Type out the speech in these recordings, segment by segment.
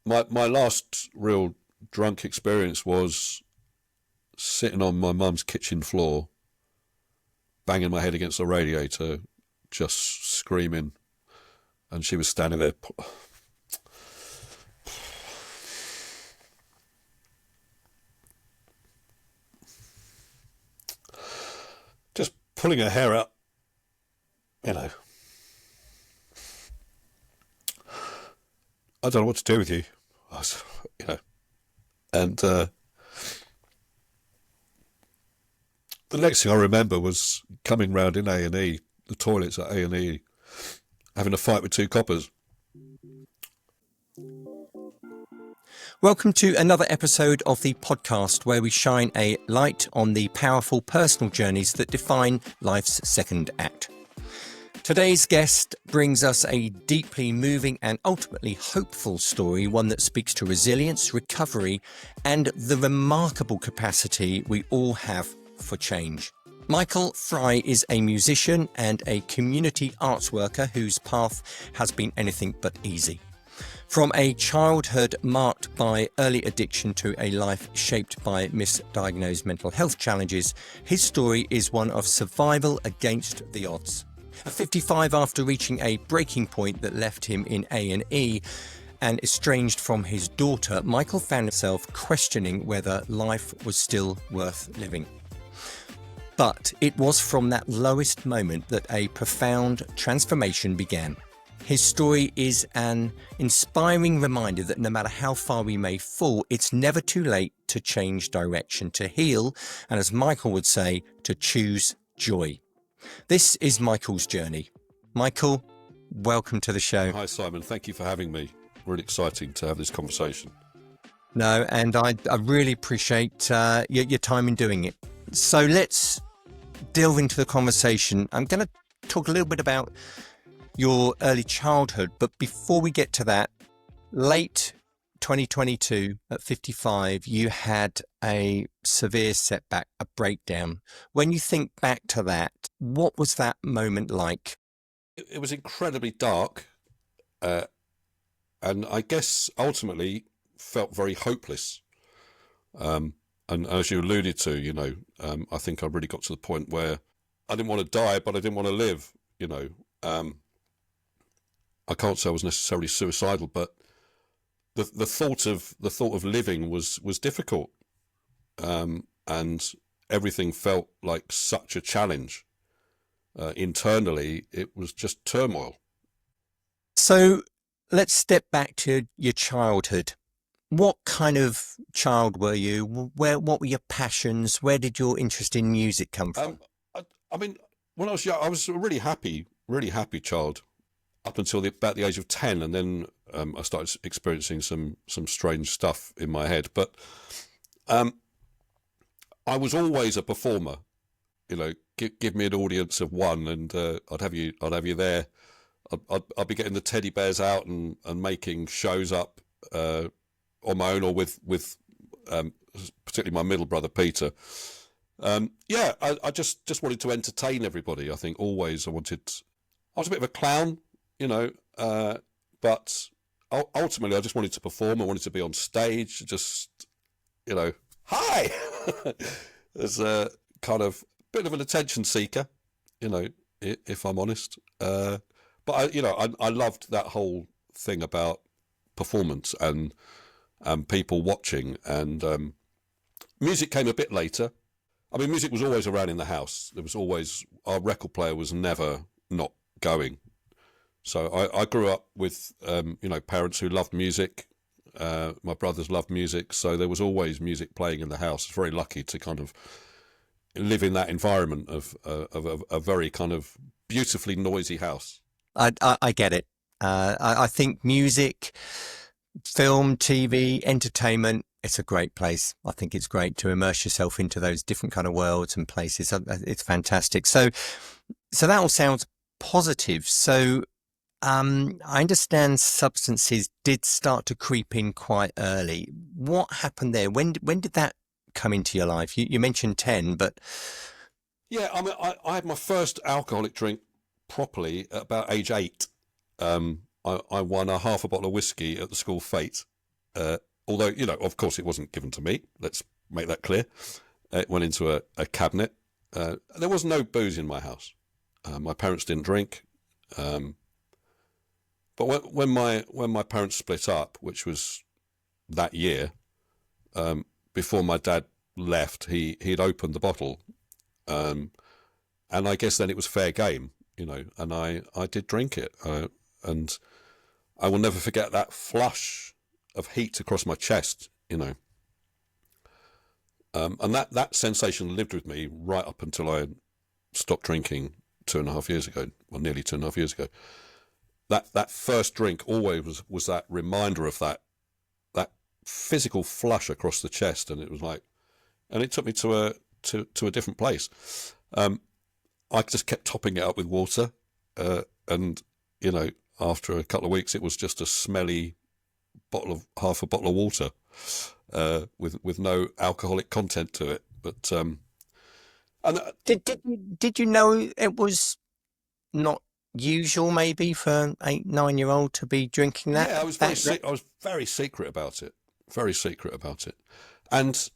my last real drunk experience was sitting on my mum's kitchen floor, banging my head against the radiator, just screaming, and she was standing there. Just pulling her hair out, you know. I don't know what to do with you, you know. And the next thing I remember was coming round in A&E, the toilets at A&E, having a fight with two coppers. Welcome to another episode of the podcast where we shine a light on the powerful personal journeys that define life's second act. Today's guest brings us a deeply moving and ultimately hopeful story, one that speaks to resilience, recovery, and the remarkable capacity we all have for change. Michael Fry is a musician and a community arts worker whose path has been anything but easy. From a childhood marked by early addiction to a life shaped by misdiagnosed mental health challenges, his story is one of survival against the odds. At 55, after reaching a breaking point that left him in A&E and estranged from his daughter, Michael found himself questioning whether life was still worth living. But it was from that lowest moment that a profound transformation began. His story is an inspiring reminder that no matter how far we may fall, it's never too late to change direction, to heal, and as Michael would say, to choose joy. This is Michael's journey. Michael, welcome to the show. Hi, Simon. Thank you for having me. Really exciting to have this conversation. No, and I really appreciate your time in doing it. So let's delve into the conversation. I'm going to talk a little bit about your early childhood, but before we get to that, late 2022 at 55, you had a severe setback, a breakdown. When you think back to that, what was that moment like? It was incredibly dark, and I guess ultimately felt very hopeless. And as you alluded to, you know, I think I really got to the point where I didn't want to die, but I didn't want to live, you know. I can't say I was necessarily suicidal, but the thought of living was difficult, and everything felt like such a challenge. Internally, it was just turmoil. So let's step back to your childhood. What kind of child were you? What were your passions? Where did your interest in music come from? I mean, when I was young, I was a really happy child up until about the age of 10, and then I started experiencing some strange stuff in my head. But I was always a performer. You know, give me an audience of one, and I'd have you there. I'd be getting the teddy bears out and making shows up on my own or with particularly my middle brother Peter. I just wanted to entertain everybody. I think always I was a bit of a clown, you know, but ultimately I just wanted to perform. I wanted to be on stage, just, you know, hi, as a kind of bit of an attention seeker, you know, if I'm honest. But I loved that whole thing about performance and people watching, and music came a bit later. I mean, music was always around in the house. There was always, our record player was never not going. So I grew up with, parents who loved music. My brothers loved music. So there was always music playing in the house. I was very lucky to kind of live in that environment of a very kind of beautifully noisy house. I get it. I think music, film, TV, entertainment, it's a great place. I think it's great to immerse yourself into those different kind of worlds and places. It's fantastic. So that all sounds positive. So I understand substances did start to creep in quite early. What happened there? When did that come into your life? You mentioned 10, but... Yeah, I mean, I had my first alcoholic drink properly at about age 8. I won a half a bottle of whiskey at the school fete. Although, of course, it wasn't given to me. Let's make that clear. It went into a cabinet. There was no booze in my house. My parents didn't drink. But when my parents split up, which was that year, before my dad left, he'd opened the bottle, and I guess then it was fair game, and I did drink it, and I will never forget that flush of heat across my chest, and that sensation lived with me right up until I stopped drinking 2.5 years ago, or nearly 2.5 years ago. That first drink always was that reminder of that physical flush across the chest, and it was like, and it took me to a different place. I just kept topping it up with water, and after a couple of weeks, it was just a smelly half a bottle of water, with no alcoholic content to it. But and did you know it was not usual maybe for an 8-9-year-old to be drinking that? Yeah, I was very secret about it. Very secret about it. And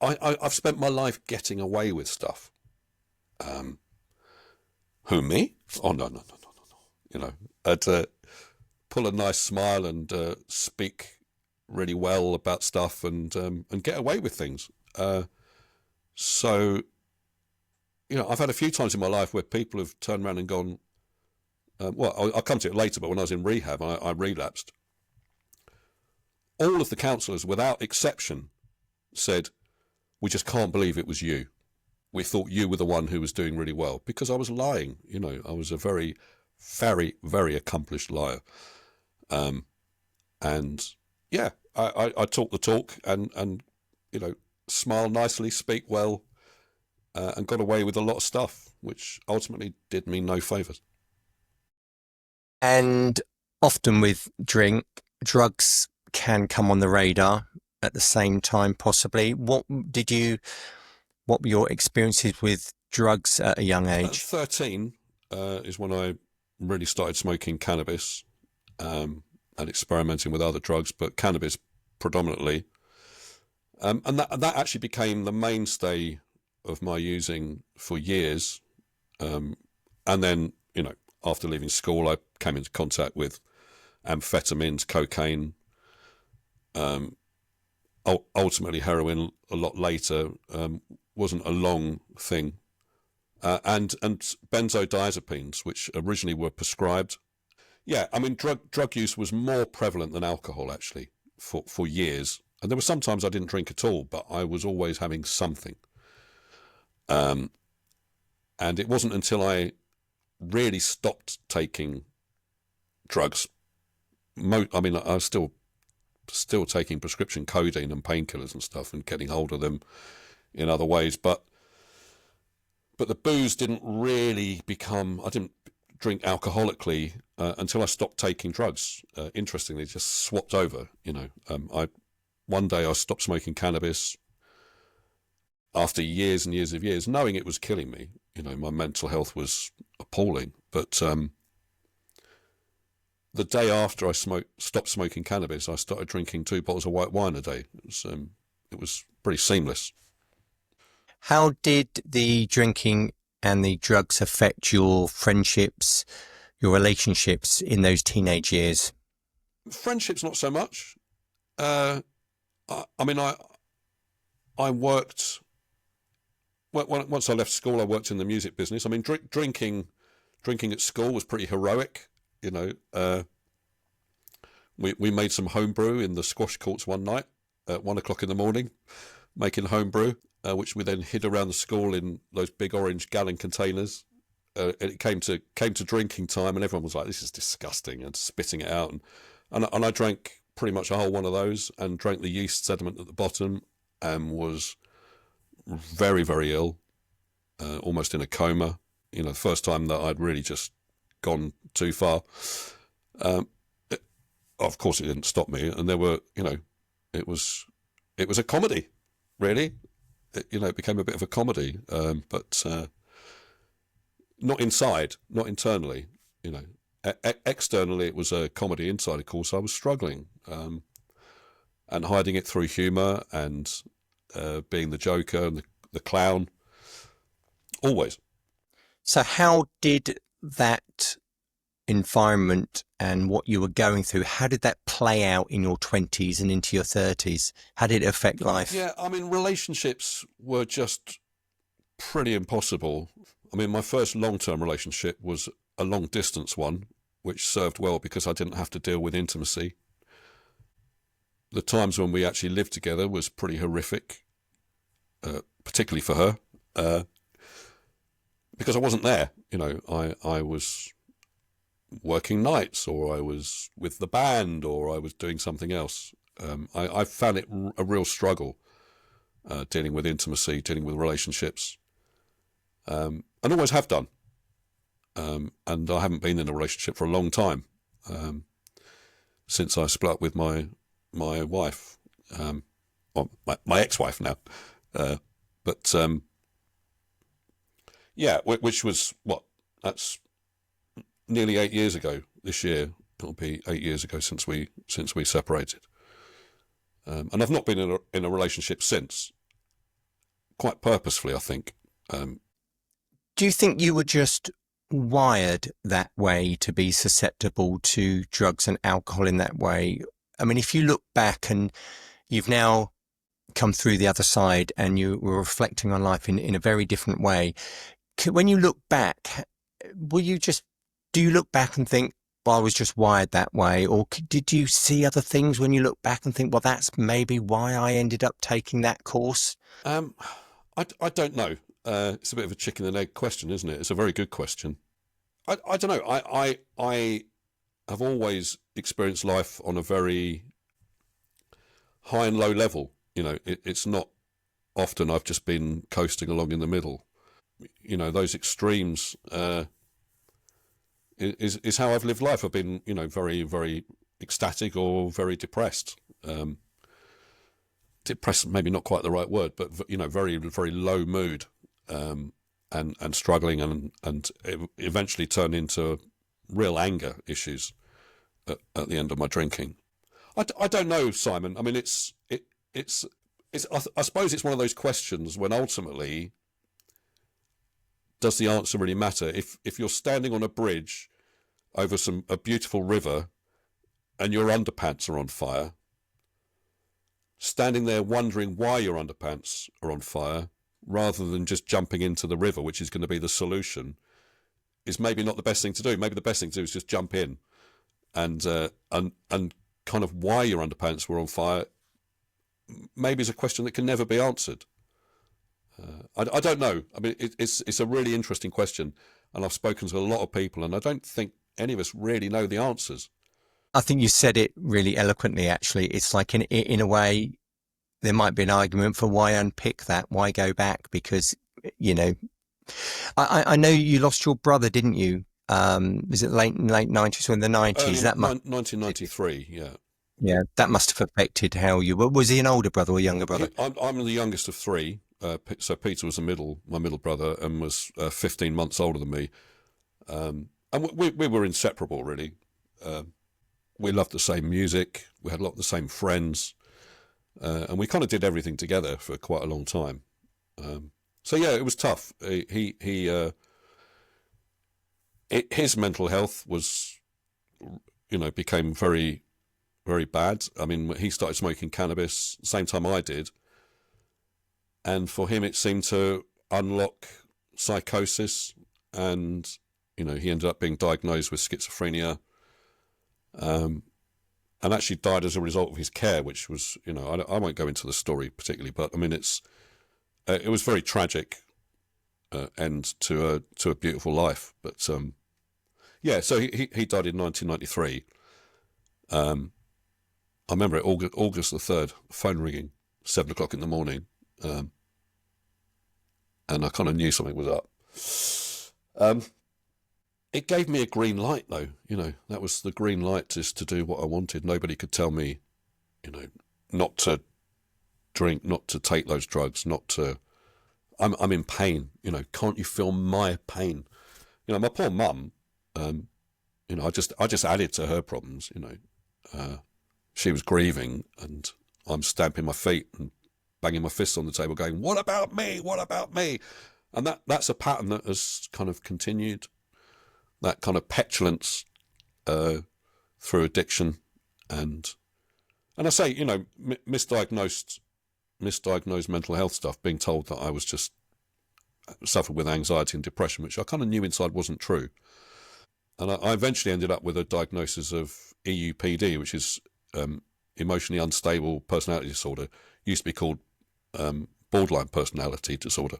I've spent my life getting away with stuff. Who, me? Oh, no. I'd pull a nice smile and speak really well about stuff and get away with things. So, I've had a few times in my life where people have turned around and gone, well, I'll come to it later, but when I was in rehab, I relapsed. All of the counsellors, without exception, said, we just can't believe it was you. We thought you were the one who was doing really well, because I was lying. I was a very, very, very accomplished liar. And yeah, I talk the talk and smile nicely, speak well, and got away with a lot of stuff, which ultimately did me no favours. And often with drugs can come on the radar at the same time, possibly. What were your experiences with drugs at a young age? At 13 is when I really started smoking cannabis, and experimenting with other drugs, but cannabis predominantly. And that actually became the mainstay of my using for years. And then, after leaving school, I came into contact with amphetamines, cocaine, ultimately heroin a lot later. Wasn't a long thing. And benzodiazepines, which originally were prescribed. Yeah, I mean, drug use was more prevalent than alcohol, actually, for years. And there were some times I didn't drink at all, but I was always having something. And it wasn't until I really stopped taking drugs. I mean, I was still taking prescription codeine and painkillers and stuff and getting hold of them in other ways. But the booze didn't really I didn't drink alcoholically until I stopped taking drugs. Interestingly, just swapped over, one day I stopped smoking cannabis after years and years of years, knowing it was killing me. My mental health was appalling. But the day after I stopped smoking cannabis, I started drinking 2 bottles of white wine a day. It was pretty seamless. How did the drinking and the drugs affect your friendships, your relationships in those teenage years? Friendships, not so much. I mean, I worked. Once I left school, I worked in the music business. I mean, drinking at school was pretty heroic. We made some homebrew in the squash courts one night at 1 o'clock in the morning, making homebrew, which we then hid around the school in those big orange gallon containers. And it came to drinking time, and everyone was like, "This is disgusting," and spitting it out. And I drank pretty much a whole one of those, and drank the yeast sediment at the bottom, and was very, very ill, almost in a coma. The first time that I'd really just gone too far. Of course, it didn't stop me, and there were, it was a comedy, really. It became a bit of a comedy, but not inside, not internally, externally it was a comedy. Inside, of course, I was struggling, and hiding it through humour and being the joker and the clown, always. So how did that environment and what you were going through, how did that play out in your 20s and into your 30s? How did it affect life? Yeah, I mean, relationships were just pretty impossible. I mean, my first long-term relationship was a long-distance one, which served well because I didn't have to deal with intimacy. The times when we actually lived together was pretty horrific, particularly for her, because I wasn't there. You know, I was working nights, or I was with the band, or I was doing something else. I found it a real struggle dealing with intimacy, dealing with relationships, and always have done. And I haven't been in a relationship for a long time, since I split up with my wife, well, my ex-wife now. But yeah, which was that's nearly 8 years ago this year. It'll be 8 years ago since we separated, and I've not been in a relationship since. Quite purposefully, I think. Do you think you were just wired that way, to be susceptible to drugs and alcohol in that way? I mean, if you look back and you've now come through the other side and you were reflecting on life in a very different way, when you look back, do you look back and think, well, I was just wired that way? Or did you see other things when you look back and think, well, that's maybe why I ended up taking that course? I don't know. It's a bit of a chicken and egg question, isn't it? It's a very good question. I don't know. I have always experienced life on a very high and low level. You know, it's not often I've just been coasting along in the middle. You know, those extremes is how I've lived life. I've been, you know, very, very ecstatic or very depressed. Depressed, maybe not quite the right word, but, you know, very, very low mood, and struggling, and it eventually turned into real anger issues at the end of my drinking. I don't know, Simon. I mean, it's I suppose it's one of those questions when ultimately, does the answer really matter? If you're standing on a bridge over a beautiful river and your underpants are on fire, standing there wondering why your underpants are on fire, rather than just jumping into the river, which is going to be the solution, is maybe not the best thing to do. Maybe the best thing to do is just jump in, and kind of why your underpants were on fire maybe is a question that can never be answered. I don't know. I mean, it's a really interesting question, and I've spoken to a lot of people, and I don't think any of us really know the answers. I think you said it really eloquently, actually. It's like, in a way, there might be an argument for why unpick that, why go back, because, you know, I know you lost your brother, didn't you? Was it late 90s or in the 90s? Early 1993, yeah. Yeah, that must have affected how you were. Was he an older brother or a younger brother? I'm the youngest of three. So Peter was my middle brother, and was 15 months older than me. And we were inseparable, really. We loved the same music. We had a lot of the same friends. And we kind of did everything together for quite a long time. So yeah, it was tough. His mental health was, you know, became very, very bad. I mean, he started smoking cannabis same time I did, and for him it seemed to unlock psychosis, and, you know, he ended up being diagnosed with schizophrenia, and actually died as a result of his care, which was, you know, I won't go into the story particularly, but I mean, it was very tragic end to a beautiful life. But yeah, so he died in 1993. I remember it, August the 3rd, phone ringing, 7 o'clock in the morning, and I kind of knew something was up. It gave me a green light, though. You know, that was the green light, just to do what I wanted. Nobody could tell me, you know, not to drink, not to take those drugs, not to. I'm in pain. You know, can't you feel my pain? You know, my poor mum. You know, I just added to her problems. You know, she was grieving, and I'm stamping my feet and banging my fists on the table, going, "What about me? What about me?" And that's a pattern that has kind of continued. That kind of petulance through addiction, and I say, you know, misdiagnosed mental health stuff, being told that I was just suffered with anxiety and depression, which I kind of knew inside wasn't true. And I eventually ended up with a diagnosis of EUPD, which is emotionally unstable personality disorder. Used to be called borderline personality disorder,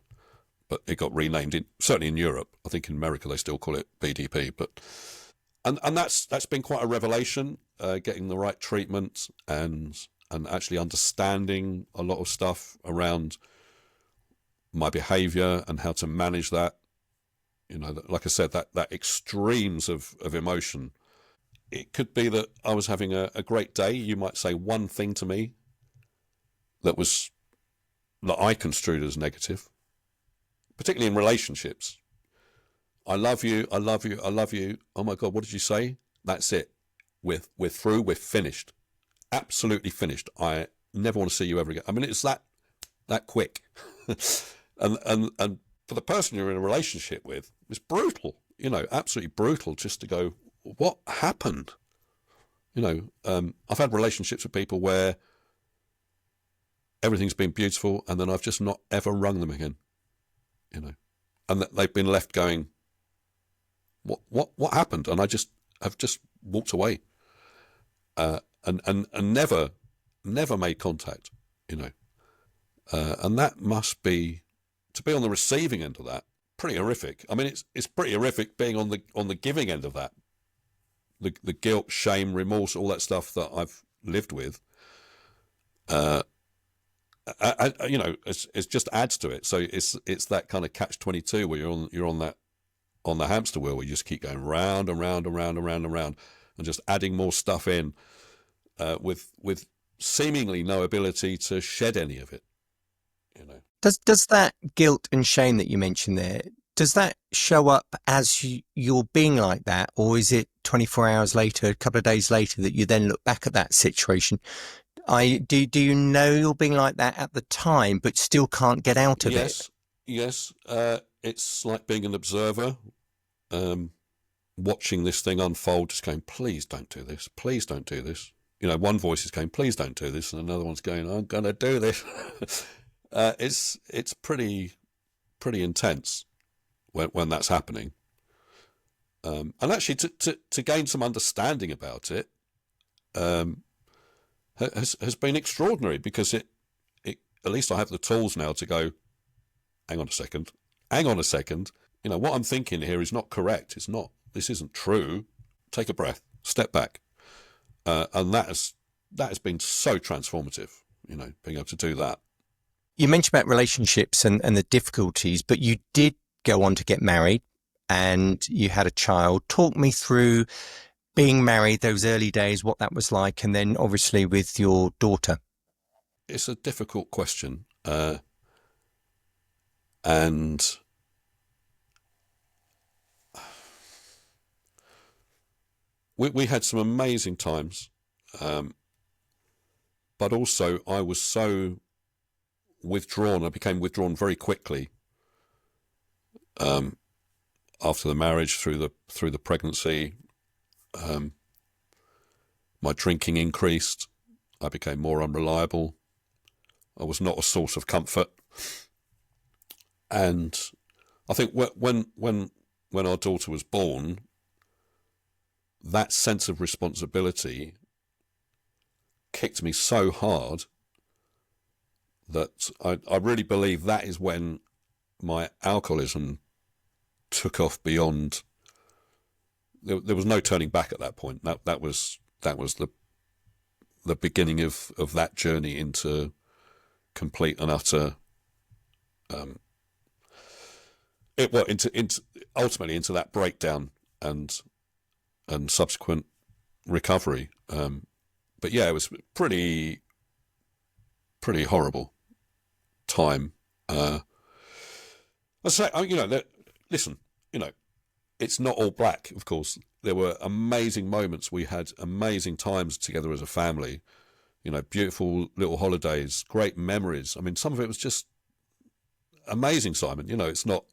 but it got renamed, certainly in Europe. I think in America they still call it PDP. But and that's been quite a revelation, getting the right treatment and actually understanding a lot of stuff around my behaviour and how to manage that. You know, like I said, that extremes of emotion. It could be that I was having a great day. You might say one thing to me that I construed as negative, particularly in relationships. I love you, I love you, I love you. Oh my God, what did you say? That's it. We're through, we're finished. Absolutely finished. I never want to see you ever again. I mean, it's that quick. and for the person you're in a relationship with, it's brutal, you know, absolutely brutal just to go, what happened? You know, I've had relationships with people where everything's been beautiful and then I've just not ever rung them again, you know, and they've been left going, what happened? And I have just walked away, and never made contact, you know, and that must be, to be on the receiving end of that, pretty horrific. I mean, it's pretty horrific being on the giving end of that. The guilt, shame, remorse, all that stuff that I've lived with, you know, it just adds to it. So it's that kind of catch-22 where you're on the hamster wheel where you just keep going round and round and round and round and round, and just adding more stuff in, with seemingly no ability to shed any of it. You know. Does that guilt and shame that you mentioned there, does that show up as you're being like that, or is it 24 hours later, a couple of days later, that you then look back at that situation? Do you know you're being like that at the time, but still can't get out of it? Yes. It's like being an observer, watching this thing unfold, just going, please don't do this. Please don't do this. You know, one voice is going, please don't do this. And another one's going, I'm going to do this. It's pretty intense when that's happening. And actually to gain some understanding about it, has been extraordinary, because it at least I have the tools now to go, hang on a second, you know, what I'm thinking here is not correct. This isn't true. Take a breath, step back. And that has been so transformative, you know, being able to do that. You mentioned about relationships and the difficulties, but you did go on to get married and you had a child. Talk me through being married, those early days, what that was like, and then obviously with your daughter. It's a difficult question. And we had some amazing times. But also I was so withdrawn. I became withdrawn very quickly, after the marriage, through the pregnancy. My drinking increased. I became more unreliable. I was not a source of comfort. And I think when our daughter was born, that sense of responsibility kicked me so hard that I really believe that is when my alcoholism took off beyond. There was no turning back at that point. That was the beginning of that journey into complete and utter, ultimately into that breakdown and subsequent recovery. But yeah, it was pretty horrible time. I say, you know, listen, you know, it's not all black, of course. There were amazing moments. We had amazing times together as a family. You know, beautiful little holidays, great memories. I mean, some of it was just amazing, Simon. You know, it's not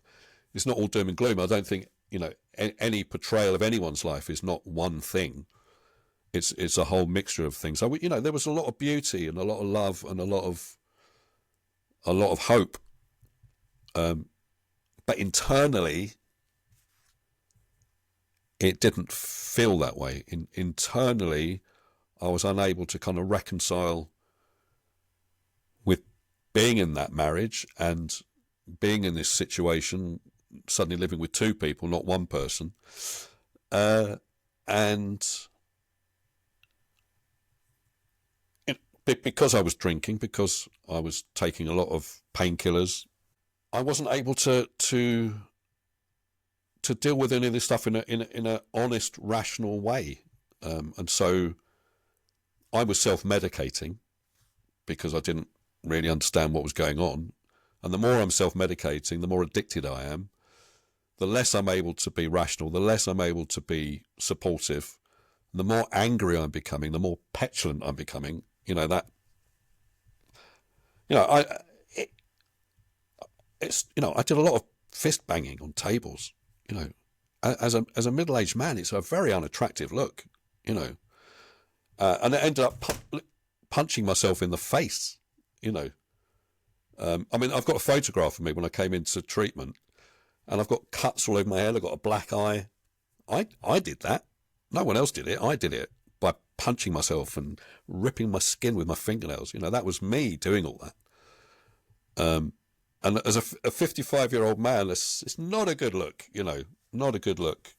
all doom and gloom. I don't think, you know, any portrayal of anyone's life is not one thing. It's a whole mixture of things. So, you know, there was a lot of beauty and a lot of love and a lot of hope. But internally, it didn't feel that way. Internally, I was unable to kind of reconcile with being in that marriage and being in this situation, suddenly living with two people, not one person. And because I was drinking, because I was taking a lot of painkillers, I wasn't able to deal with any of this stuff in a honest, rational way. And so I was self-medicating because I didn't really understand what was going on. And the more I'm self-medicating, the more addicted I am, the less I'm able to be rational, the less I'm able to be supportive, the more angry I'm becoming, the more petulant I'm becoming. You know, that, you know, it's, you know, I did a lot of fist banging on tables, you know. As a middle-aged man, it's a very unattractive look, you know. And I ended up punching myself in the face, you know. I mean, I've got a photograph of me when I came into treatment, and I've got cuts all over my head. I've got a black eye. I did that. No one else did it. I did it by punching myself and ripping my skin with my fingernails. You know, that was me doing all that. And as a 55-year-old man, it's not a good look, you know, not a good look.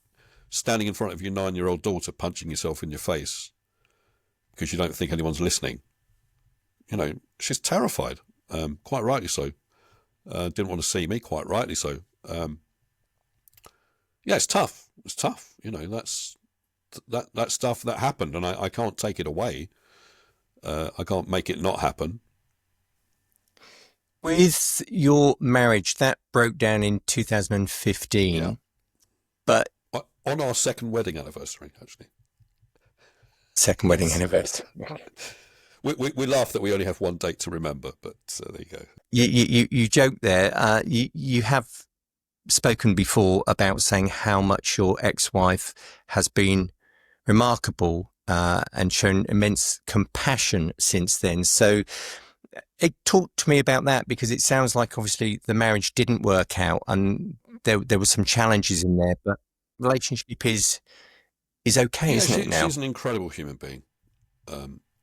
Standing in front of your 9-year-old daughter, punching yourself in your face because you don't think anyone's listening. You know, she's terrified, quite rightly so. Didn't want to see me, quite rightly so. Yeah, it's tough. It's tough. You know, that's stuff that happened, and I can't take it away. I can't make it not happen. With your marriage, that broke down in 2015. Yeah. But on our second wedding anniversary, actually. Second wedding anniversary. We laugh that we only have one date to remember, but there you go. You joke there. You have spoken before about saying how much your ex-wife has been remarkable and shown immense compassion since then. So talk to me about that, because it sounds like obviously the marriage didn't work out and there were some challenges in there, but relationship is okay, isn't it now? She's an incredible human being,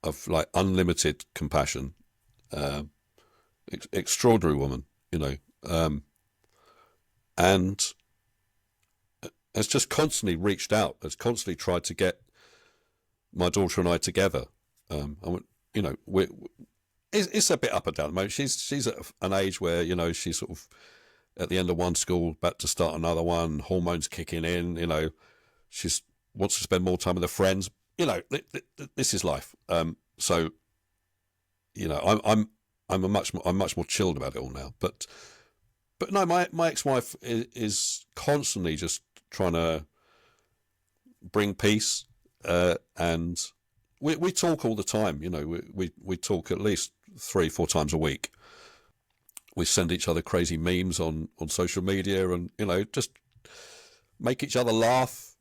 of like unlimited compassion, extraordinary woman, you know, and has just constantly reached out, has constantly tried to get my daughter and I together. You know, it's a bit up and down at the moment. She's at an age where, you know, she's sort of at the end of one school, about to start another one, hormones kicking in, you know, she's wants to spend more time with her friends. You know, this is life. So, you know, I'm much more chilled about it all now. But no, my ex-wife is constantly just trying to bring peace, and we talk all the time. You know, we talk at least 3-4 times a week. We send each other crazy memes on social media, and, you know, just make each other laugh.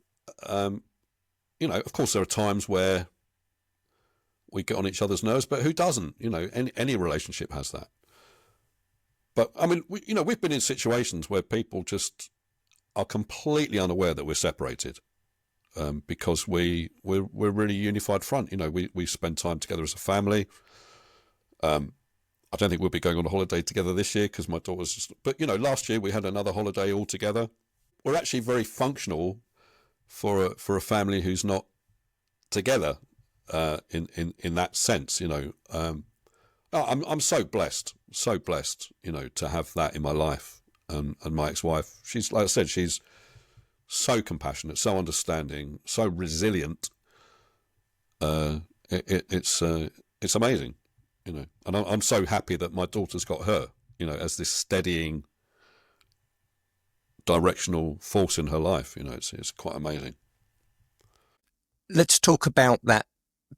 You know, of course, there are times where we get on each other's nerves, but who doesn't? You know, any relationship has that. But I mean, we've been in situations where people just are completely unaware that we're separated, because we're really unified front. You know, we spend time together as a family. I don't think we'll be going on a holiday together this year because my daughter's just. But, you know, last year we had another holiday all together. We're actually very functional for a family who's not together, in that sense. You know, I'm so blessed, you know, to have that in my life. And my ex-wife, she's, like I said, she's so compassionate, so understanding, so resilient. It's amazing, you know. And I'm so happy that my daughter's got her, you know, as this steadying directional force in her life. It's quite amazing. Let's talk about that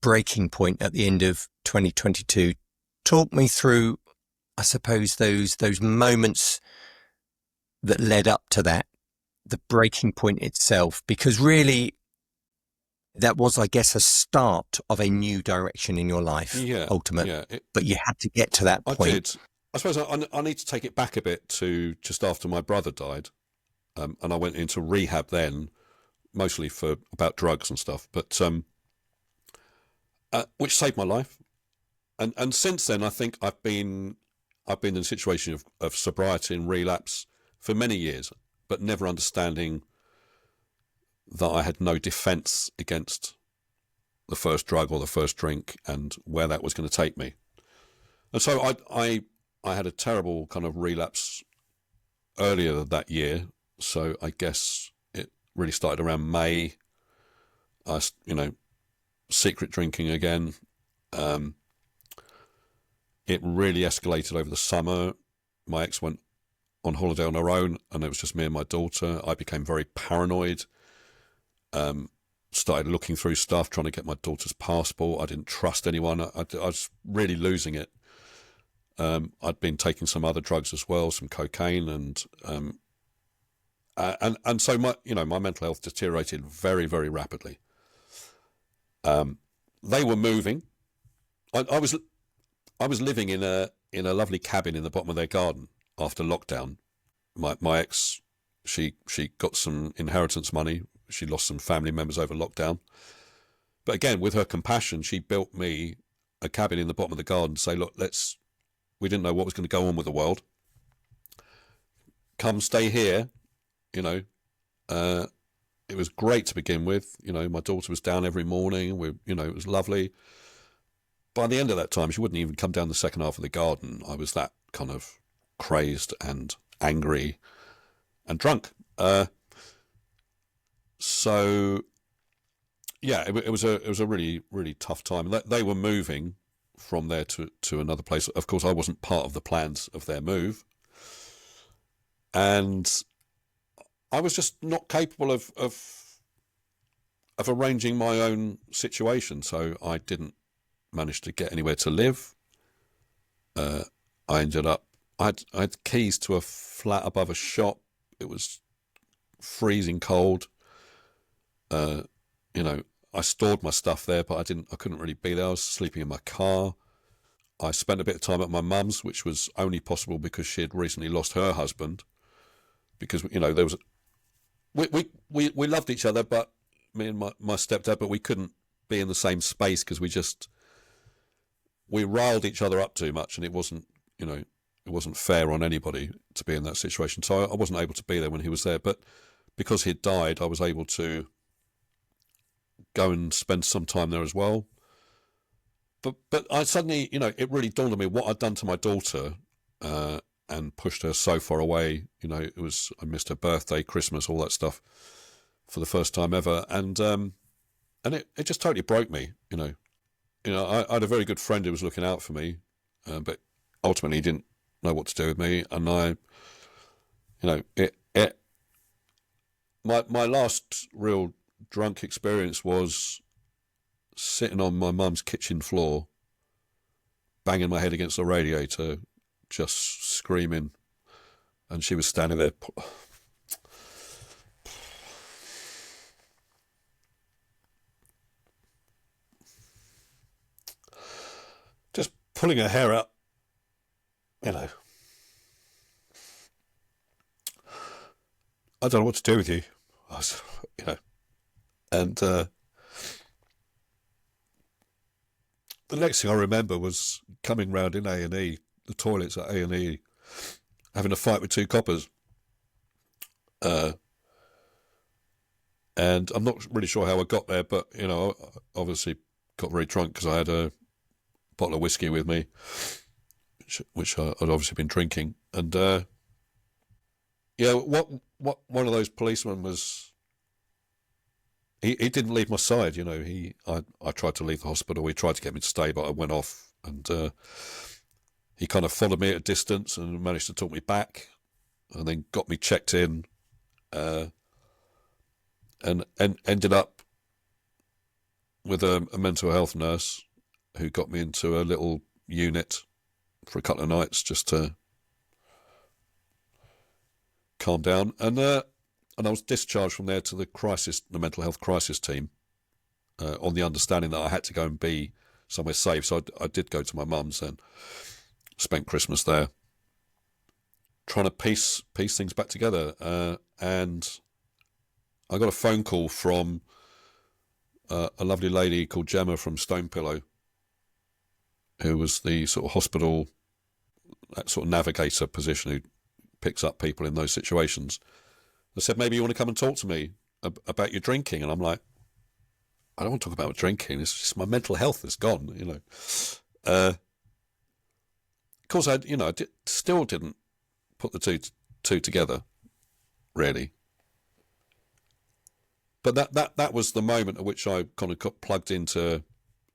breaking point at the end of 2022. Talk me through, I suppose, those moments that led up to that, the breaking point itself, because really that was, I guess, a start of a new direction in your life, ultimately. Yeah. But you had to get to that point. I did. I suppose I need to take it back a bit to just after my brother died, and I went into rehab then, mostly for about drugs and stuff, but which saved my life. And since then, I think I've been in a situation of sobriety and relapse for many years, but never understanding that I had no defence against the first drug or the first drink and where that was going to take me. And so I had a terrible kind of relapse earlier that year. So I guess it really started around May. Secret drinking again. It really escalated over the summer. My ex went on holiday on her own, and it was just me and my daughter. I became very paranoid. Started looking through stuff, trying to get my daughter's passport. I didn't trust anyone. I was really losing it. I'd been taking some other drugs as well, some cocaine, and so my mental health deteriorated very, very rapidly. They were moving. I was living in a lovely cabin in the bottom of their garden after lockdown. My ex, she got some inheritance money. She lost some family members over lockdown. But again, with her compassion, she built me a cabin in the bottom of the garden to say, look, we didn't know what was going to go on with the world. Come stay here, It was great to begin with. My daughter was down every morning. It was lovely. By the end of that time, she wouldn't even come down the second half of the garden. I was that kind of crazed and angry and drunk. So yeah, it was a really, really tough time. They were moving from there to another place. Of course, I wasn't part of the plans of their move, and I was just not capable of arranging my own situation. So I didn't manage to get anywhere to live. I ended up. I had keys to a flat above a shop. It was freezing cold. I stored my stuff there, but I couldn't really be there. I was sleeping in my car. I spent a bit of time at my mum's, which was only possible because she had recently lost her husband. Because there was, we loved each other, but me and my stepdad, but we couldn't be in the same space because we riled each other up too much, and it wasn't fair on anybody to be in that situation. So I wasn't able to be there when he was there, but because he'd died, I was able to go and spend some time there as well. But I suddenly, it really dawned on me what I'd done to my daughter, and pushed her so far away. I missed her birthday, Christmas, all that stuff for the first time ever. And it just totally broke me, I had a very good friend who was looking out for me, but ultimately he didn't know what to do with me. And my last real drunk experience was sitting on my mum's kitchen floor, banging my head against the radiator, just screaming, and she was standing there. Just pulling her hair out, I don't know what to do with you. I was, and the next thing I remember was coming round in A&E, the toilets at A&E, having a fight with two coppers. And I'm not really sure how I got there, but, I obviously got very drunk because I had a bottle of whiskey with me, which I'd obviously been drinking. And, what one of those policemen was, he didn't leave my side, I tried to leave the hospital. He tried to get me to stay, but I went off, and he kind of followed me at a distance and managed to talk me back, and then got me checked in, and ended up with a mental health nurse who got me into a little unit for a couple of nights just to calm down. And I was discharged from there to the mental health crisis team, on the understanding that I had to go and be somewhere safe. So I did go to my mum's and spent Christmas there, trying to piece things back together. And I got a phone call from a lovely lady called Gemma from Stonepillow, who was the sort of hospital, that sort of navigator position who picks up people in those situations. They said, maybe you want to come and talk to me about your drinking. And I'm like, I don't want to talk about drinking. It's just my mental health is gone, you know. Of course, still didn't put the two together, really. But that was the moment at which I kind of got plugged into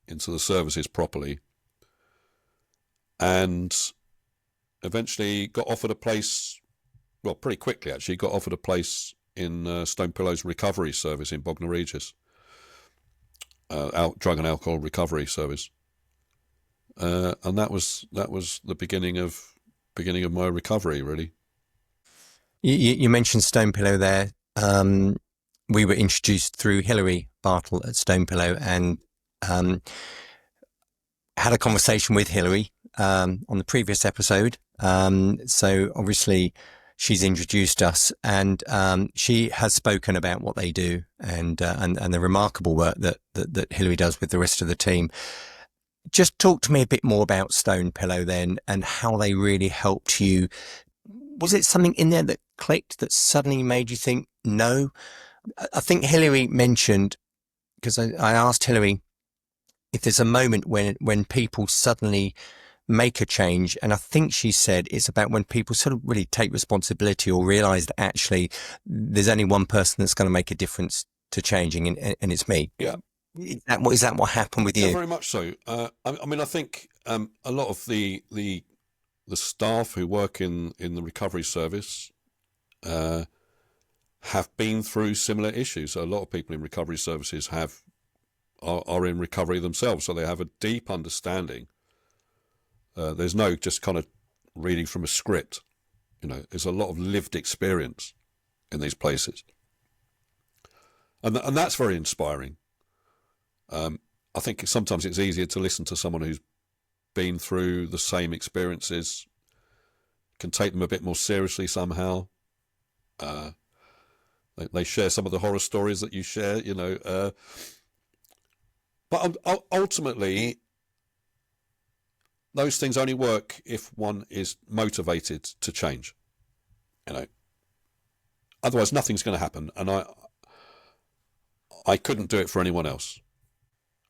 the services properly, and eventually got offered a place. Well, pretty quickly actually, got offered a place in Stonepillow's recovery service in Bognor Regis, drug and alcohol recovery service, and that was the beginning of my recovery, really. You mentioned Stonepillow there. We were introduced through Hilary Bartle at Stonepillow, and had a conversation with Hilary on the previous episode. So obviously she's introduced us, and she has spoken about what they do and the remarkable work that Hilary does with the rest of the team. Just talk to me a bit more about Stonepillow then, and how they really helped you. Was it something in there that clicked, that suddenly made you think, no? I think Hilary mentioned, because I asked Hilary if there's a moment when people suddenly make a change, and I think she said it's about when people sort of really take responsibility or realize that actually there's only one person that's going to make a difference to changing, and it's me. Yeah. Is that what happened with you? Yeah, very much so. I mean, I think a lot of the staff who work in the recovery service have been through similar issues. So a lot of people in recovery services are in recovery themselves, so they have a deep understanding. There's no just kind of reading from a script. You know, there's a lot of lived experience in these places, and that's very inspiring. I think sometimes it's easier to listen to someone who's been through the same experiences, can take them a bit more seriously somehow. They share some of the horror stories that you share, you know. But ultimately, those things only work if one is motivated to change, you know. Otherwise, nothing's going to happen, and I couldn't do it for anyone else.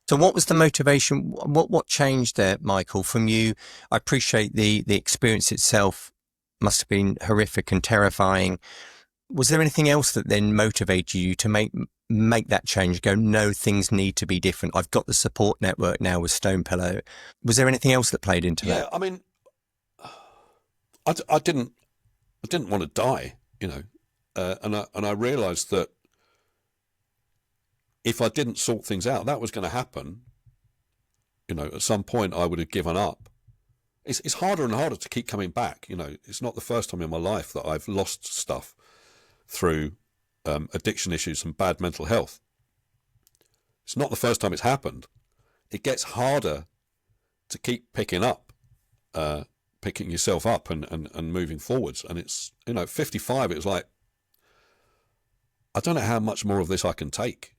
So what was the motivation? What changed there, Michael, from you? I appreciate the experience itself must have been horrific and terrifying. Was there anything else that then motivated you to make that change? Go, no, things need to be different. I've got the support network now with Stonepillow. Was there anything else that played into that? Yeah, I mean, I didn't want to die, you know, and I realised that if I didn't sort things out, that was going to happen. You know, at some point I would have given up. It's harder and harder to keep coming back. You know, it's not the first time in my life that I've lost stuff through addiction issues and bad mental health. It's not the first time it's happened. It gets harder to keep picking yourself up and moving forwards. And it's, you know, at 55, it was like, I don't know how much more of this I can take.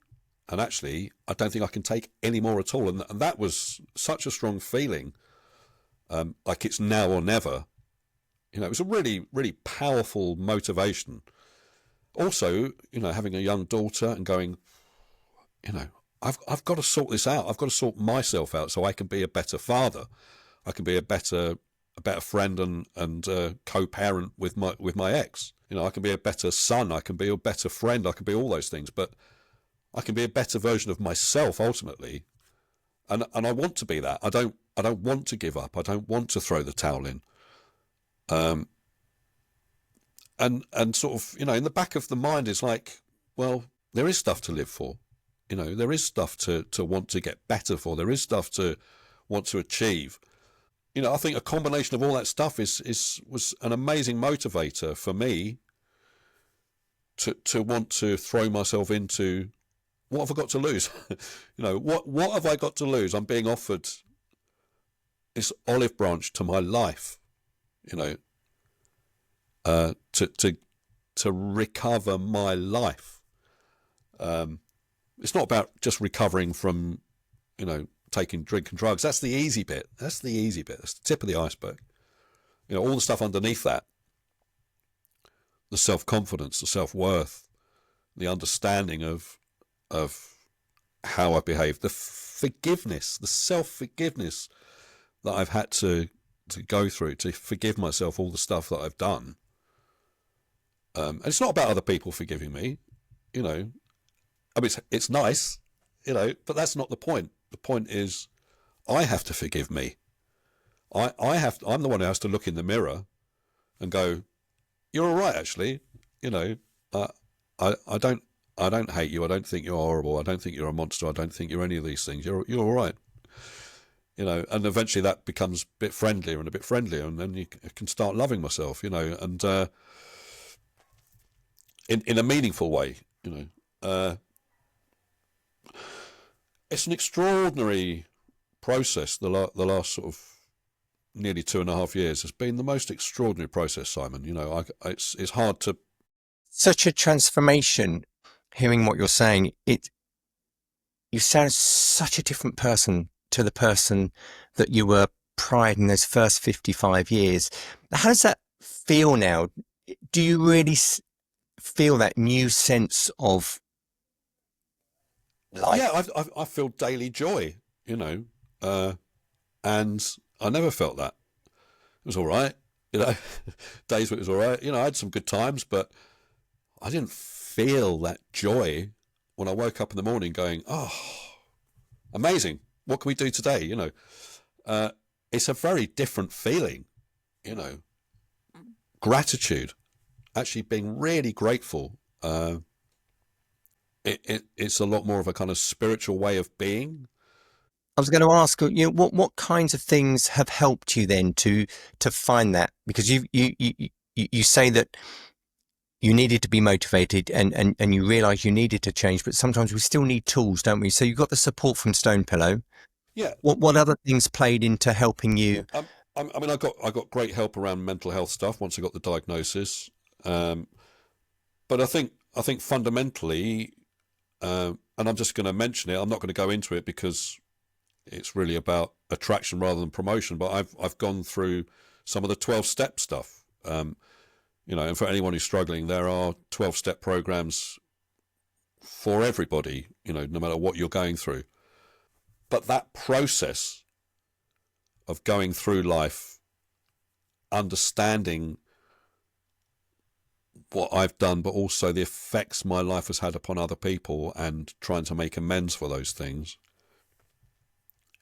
And actually, I don't think I can take any more at all. And that was such a strong feeling, like it's now or never. You know, it was a really, really powerful motivation. Also, you know, having a young daughter and going, you know, I've got to sort this out. I've got to sort myself out so I can be a better father. I can be a better friend and co-parent with my ex. You know, I can be a better son. I can be a better friend. I can be all those things. But I can be a better version of myself ultimately, and I want to be that. I don't want to give up. I don't want to throw the towel in. and sort of, in the back of the mind is like, well, there is stuff to live for. There is stuff to want to get better for. There is stuff to want to achieve. I think a combination of all that stuff was an amazing motivator for me to want to throw myself into, what have I got to lose? What have I got to lose? I'm being offered this olive branch to my life, to recover my life. It's not about just recovering from, taking drink and drugs. That's the easy bit. That's the tip of the iceberg. All the stuff underneath that, the self-confidence, the self-worth, the understanding of how I behave, the forgiveness, the self-forgiveness that I've had to go through to forgive myself all the stuff that I've done. And it's not about other people forgiving me, I mean, it's nice, but that's not the point. The point is, I have to forgive me. I'm the one who has to look in the mirror and go, you're all right, actually. I don't hate you. I don't think you're horrible. I don't think you're a monster. I don't think you're any of these things. You're all right. And eventually that becomes a bit friendlier, and then you can start loving myself, and in a meaningful way, it's an extraordinary process. The last sort of nearly 2.5 years has been the most extraordinary process, Simon. It's hard to. Such a transformation. Hearing what you're saying, you sound such a different person to the person that you were prior in those first 55 years. How does that feel now? Do you really feel that new sense of life? Yeah, I feel daily joy, and I never felt that. It was all right, days where it was all right. I had some good times, but I didn't feel that joy when I woke up in the morning going, oh, amazing. What can we do today? It's a very different feeling, gratitude, actually being really grateful. It's a lot more of a kind of spiritual way of being. I was going to ask, what kinds of things have helped you then to find that? Because you say that you needed to be motivated and you realised you needed to change, but sometimes we still need tools, don't we? So you got the support from Stonepillow. Yeah. What other things played into helping you? I mean, I got great help around mental health stuff once I got the diagnosis. But I think fundamentally, and I'm just going to mention it. I'm not going to go into it because it's really about attraction rather than promotion. But I've gone through some of the 12-step stuff. And for anyone who's struggling, there are 12-step programs for everybody. No matter what you're going through. But that process of going through life, understanding what I've done, but also the effects my life has had upon other people and trying to make amends for those things,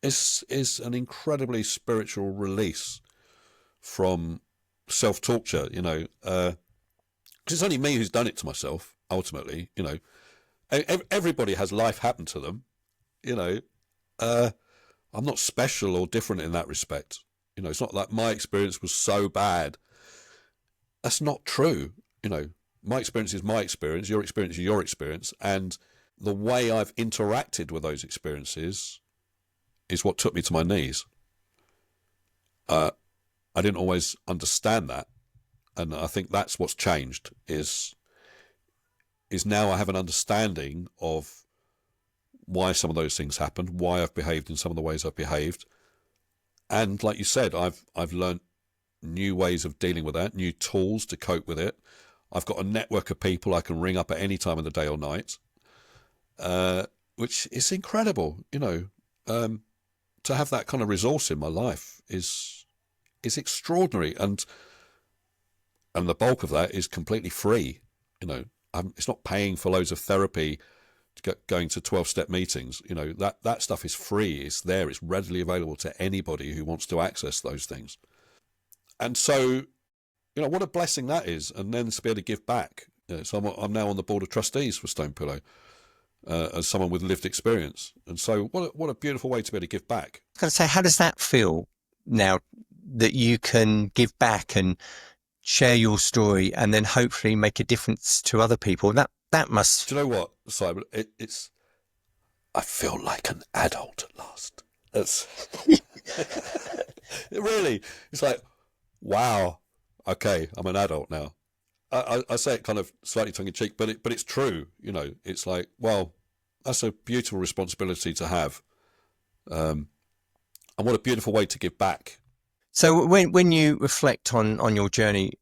is an incredibly spiritual release from self-torture, because it's only me who's done it to myself, ultimately. Everybody has life happen to them, I'm not special or different in that respect. It's not like my experience was so bad. That's not true. My experience is my experience, your experience is your experience, and the way I've interacted with those experiences is what took me to my knees. I didn't always understand that, and I think that's what's changed, is now I have an understanding of why some of those things happened, why I've behaved in some of the ways I've behaved. And like you said, I've learned new ways of dealing with that, new tools to cope with it. I've got a network of people I can ring up at any time of the day or night, which is incredible. To have that kind of resource in my life is extraordinary. And the bulk of that is completely free. It's not paying for loads of therapy, going to 12-step meetings. That stuff is free. It's there. It's readily available to anybody who wants to access those things. And so, You know, what a blessing that is. And then to be able to give back. So I'm now on the board of trustees for Stonepillow as someone with lived experience. And so what a beautiful way to be able to give back. I was going to say, how does that feel now that you can give back and share your story and then hopefully make a difference to other people? That must... Do you know what, Simon? I feel like an adult at last. Really, it's like, wow, okay, I'm an adult now. I say it kind of slightly tongue in cheek, but it's true. You know, it's like, well, that's a beautiful responsibility to have, and what a beautiful way to give back. So when you reflect on your journey,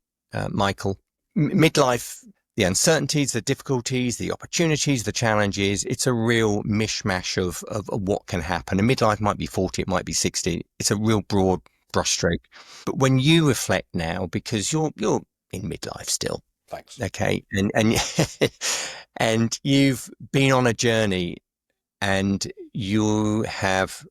Michael, midlife, the uncertainties, the difficulties, the opportunities, the challenges, it's a real mishmash of what can happen. And midlife might be 40, it might be 60. It's a real broad brushstroke. But when you reflect now, because you're in midlife still. Thanks. Okay. And and you've been on a journey and you have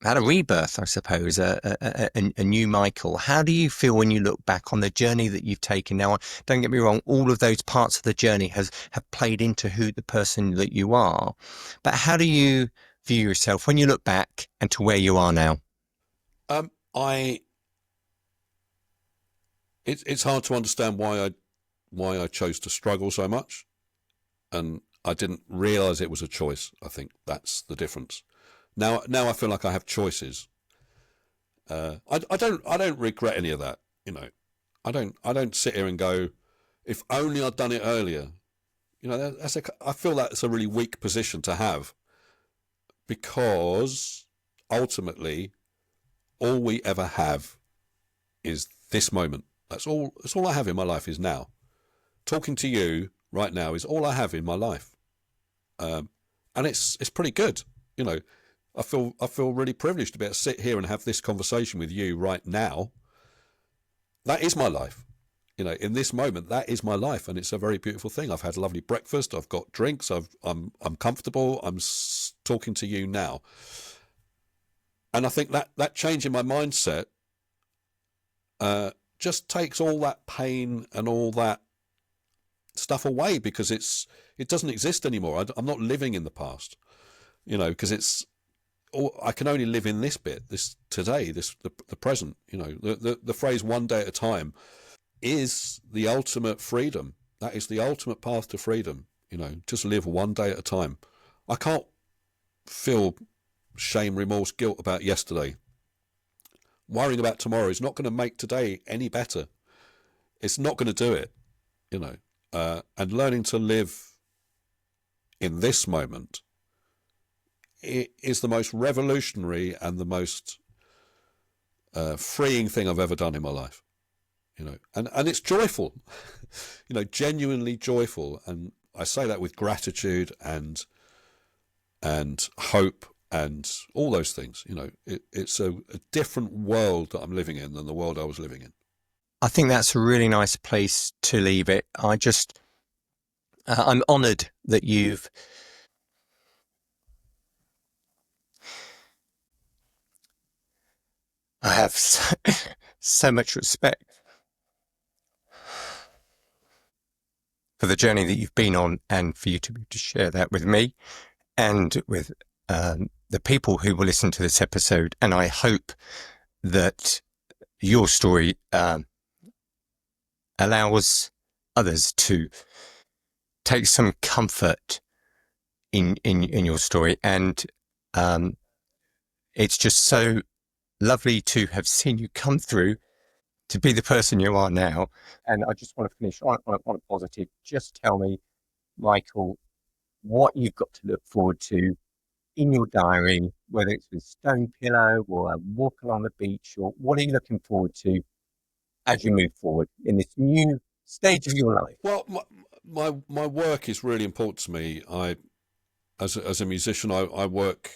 had a rebirth, I suppose, a new Michael. How do you feel when you look back on the journey that you've taken? Now, don't get me wrong, all of those parts of the journey have played into who the person that you are. But how do you view yourself when you look back and to where you are now? It's hard to understand why I chose to struggle so much, and I didn't realise it was a choice. I think that's the difference. Now I feel like I have choices. I don't regret any of that. You know, I don't sit here and go, if only I'd done it earlier. You know, I feel that's a really weak position to have, because ultimately, all we ever have is this moment. That's all I have in my life is now. Talking to you right now is all I have in my life, and it's pretty good. You know, I feel really privileged to be able to sit here and have this conversation with you right now. That is my life. You know, in this moment, that is my life, and it's a very beautiful thing. I've had a lovely breakfast. I've got drinks. I'm comfortable. I'm talking to you now, and I think that change in my mindset just takes all that pain and all that stuff away, because it doesn't exist anymore. I'm not living in the past, you know, because I can only live in this bit, this today, the present. You know, the phrase "one day at a time" is the ultimate freedom. That is the ultimate path to freedom. You know, just live one day at a time. I can't feel shame, remorse, guilt about yesterday. Worrying about tomorrow is not going to make today any better. It's not going to do it, you know. And learning to live in this moment is the most revolutionary and the most freeing thing I've ever done in my life. You know, and it's joyful, you know, genuinely joyful. And I say that with gratitude and hope and all those things. You know, it's a different world that I'm living in than the world I was living in. I think that's a really nice place to leave it. I'm honoured that I have so much respect for the journey that you've been on, and for you to be able to share that with me and with the people who will listen to this episode. And I hope that your story allows others to take some comfort in your story. And it's just so lovely to have seen you come through to be the person you are now. And I just want to finish on a positive. Just tell me, Michael, what you've got to look forward to in your diary, whether it's with Stonepillow or a walk along the beach, or what are you looking forward to as you move forward in this new stage of your life? Well, my work is really important to me. As a musician, I work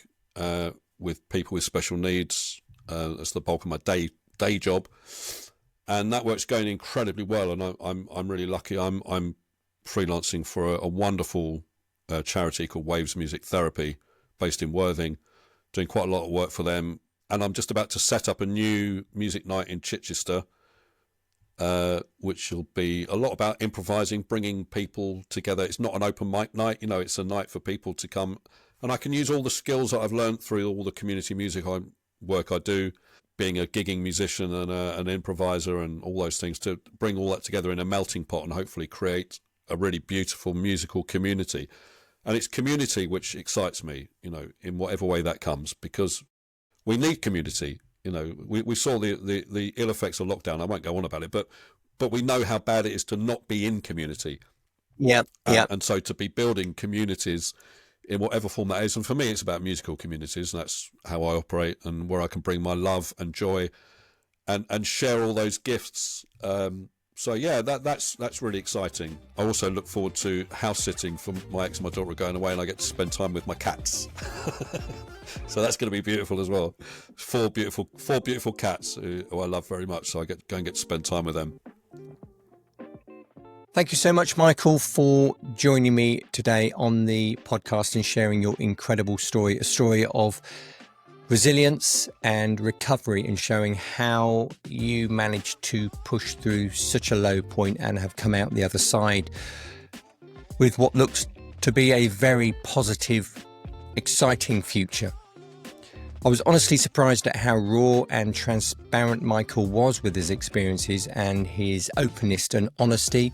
with people with special needs as the bulk of my day job, and that work's going incredibly well. And I'm really lucky. I'm freelancing for a wonderful charity called Waves Music Therapy, based in Worthing, doing quite a lot of work for them. And I'm just about to set up a new music night in Chichester which will be a lot about improvising, bringing people together. It's not an open mic night, it's a night for people to come, and I can use all the skills that I've learned through all the community music work I do, being a gigging musician and an improviser and all those things, to bring all that together in a melting pot and hopefully create a really beautiful musical community. And it's community which excites me, in whatever way that comes, because we need community. We saw the ill effects of lockdown. I won't go on about it, but we know how bad it is to not be in community. Yeah. And so to be building communities in whatever form that is. And for me, it's about musical communities, and that's how I operate, and where I can bring my love and joy and share all those gifts. So yeah, that's really exciting. I also look forward to house sitting for my ex and my daughter are going away, and I get to spend time with my cats. So that's going to be beautiful as well. Four beautiful cats who I love very much. So I get to spend time with them. Thank you so much, Michael, for joining me today on the podcast and sharing your incredible story, a story of resilience and recovery, and showing how you managed to push through such a low point and have come out the other side with what looks to be a very positive, exciting future. I was honestly surprised at how raw and transparent Michael was with his experiences, and his openness and honesty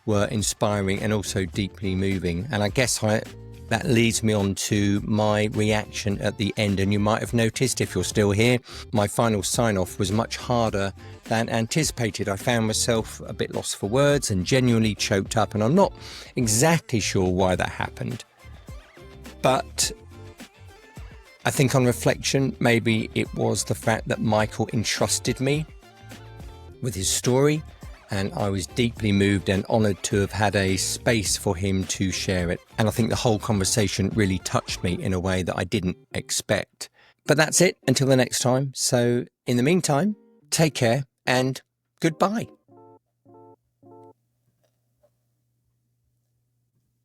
were inspiring and also deeply moving. And I guess that leads me on to my reaction at the end. And you might have noticed, if you're still here, my final sign-off was much harder than anticipated. I found myself a bit lost for words and genuinely choked up, and I'm not exactly sure why that happened. But I think on reflection, maybe it was the fact that Michael entrusted me with his story, and I was deeply moved and honoured to have had a space for him to share it. And I think the whole conversation really touched me in a way that I didn't expect. But that's it until the next time. So in the meantime, take care and goodbye.